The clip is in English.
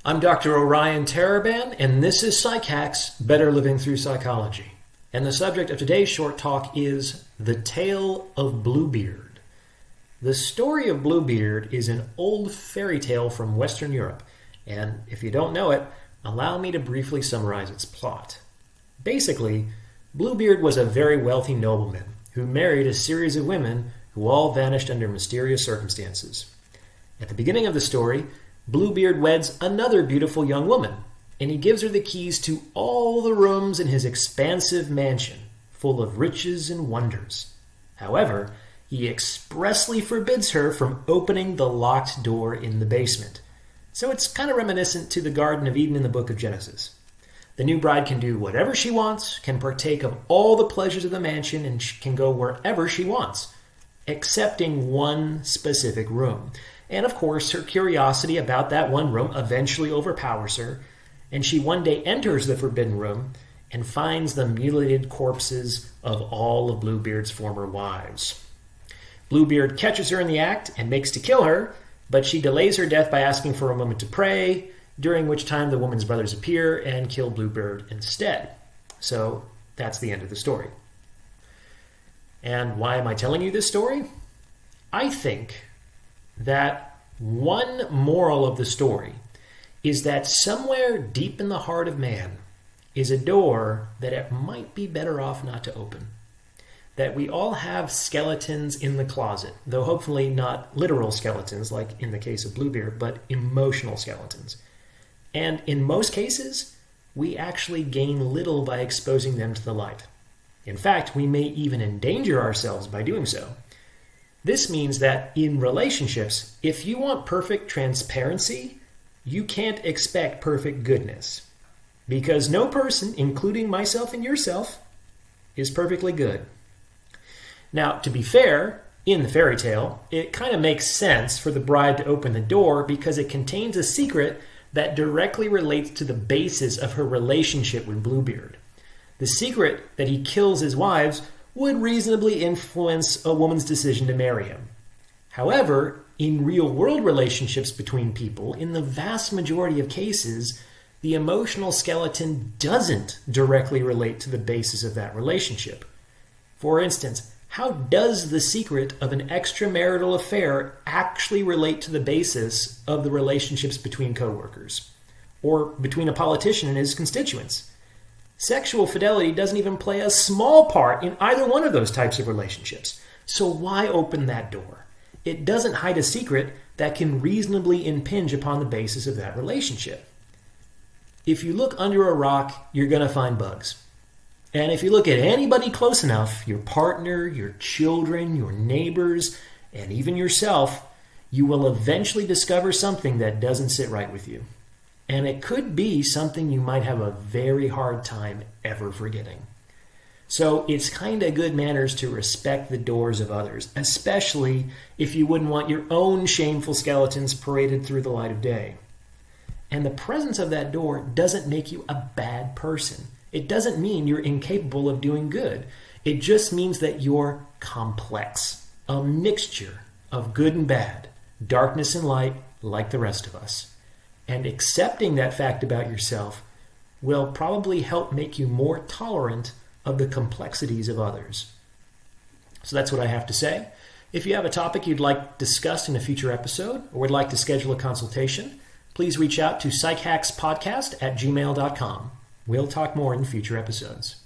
I'm Dr. Orion Taraban, and this is Psychacks, Better Living Through Psychology. And the subject of today's short talk is The Tale of Bluebeard. The story of Bluebeard is an old fairy tale from Western Europe, and if you don't know it, allow me to briefly summarize its plot. Basically, Bluebeard was a very wealthy nobleman who married a series of women who all vanished under mysterious circumstances. At the beginning of the story, Bluebeard weds another beautiful young woman, and he gives her the keys to all the rooms in his expansive mansion, full of riches and wonders. However, he expressly forbids her from opening the locked door in the basement. So it's kind of reminiscent to the Garden of Eden in the book of Genesis. The new bride can do whatever she wants, can partake of all the pleasures of the mansion, and can go wherever she wants, excepting one specific room. And of course, her curiosity about that one room eventually overpowers her, and she one day enters the forbidden room and finds the mutilated corpses of all of Bluebeard's former wives. Bluebeard catches her in the act and makes to kill her, but she delays her death by asking for a moment to pray, during which time the woman's brothers appear and kill Bluebeard instead. So that's the end of the story. And why am I telling you this story? I think that one moral of the story is that somewhere deep in the heart of man is a door that it might be better off not to open. That we all have skeletons in the closet, though hopefully not literal skeletons like in the case of Bluebeard, but emotional skeletons. And in most cases, we actually gain little by exposing them to the light. In fact, we may even endanger ourselves by doing so. This means that in relationships, if you want perfect transparency, you can't expect perfect goodness. Because no person, including myself and yourself, is perfectly good. Now, to be fair, in the fairy tale, it kind of makes sense for the bride to open the door because it contains a secret that directly relates to the basis of her relationship with Bluebeard. The secret that he kills his wives would reasonably influence a woman's decision to marry him. However, in real-world relationships between people, in the vast majority of cases, the emotional skeleton doesn't directly relate to the basis of that relationship. For instance, how does the secret of an extramarital affair actually relate to the basis of the relationships between coworkers, or between a politician and his constituents? Sexual fidelity doesn't even play a small part in either one of those types of relationships. So why open that door? It doesn't hide a secret that can reasonably impinge upon the basis of that relationship. If you look under a rock, you're going to find bugs. And if you look at anybody close enough, your partner, your children, your neighbors, and even yourself, you will eventually discover something that doesn't sit right with you. And it could be something you might have a very hard time ever forgetting. So it's kind of good manners to respect the doors of others, especially if you wouldn't want your own shameful skeletons paraded through the light of day. And the presence of that door doesn't make you a bad person. It doesn't mean you're incapable of doing good. It just means that you're complex, a mixture of good and bad, darkness and light, like the rest of us. And accepting that fact about yourself will probably help make you more tolerant of the complexities of others. So that's what I have to say. If you have a topic you'd like discussed in a future episode or would like to schedule a consultation, please reach out to psychackspodcast@gmail.com. We'll talk more in future episodes.